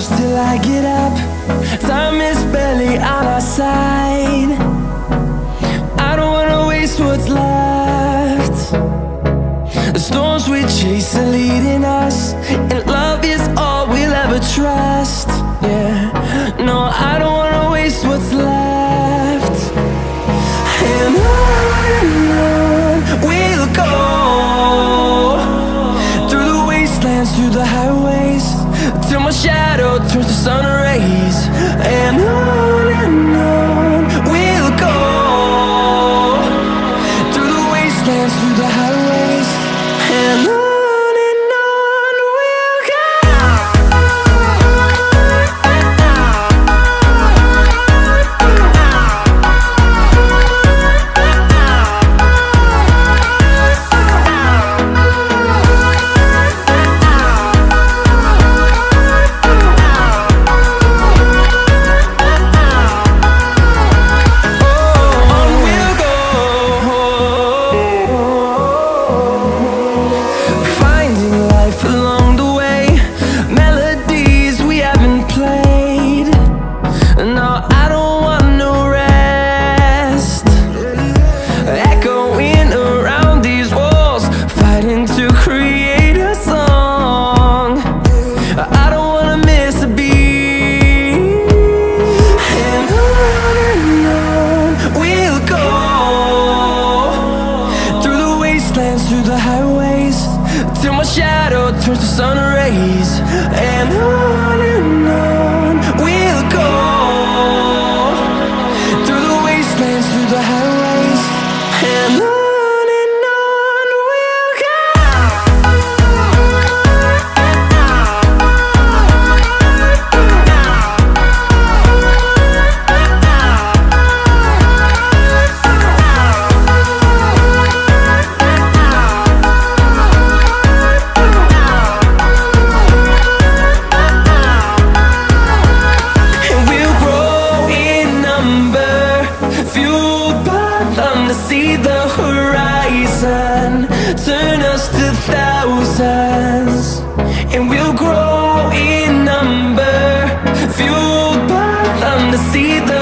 close till I get up. Time is barely on our side. I don't wanna waste what's left. The storms we chase are leading us, and love is all we'll ever trust. Yeah, no, I don't wanna waste what's left. And on we'll go, through the wastelands, through the highways, till my shadow turns to sun rays. And on we'll go, through the wastelands, through the highways, and on we'll go. Through the highways, till my shadow turns to sun rays. And on we'll go, through the wastelands, through the highways, and on we'll go. To see the horizon turn us to thousands, and we'll grow in number, fueled by them to see the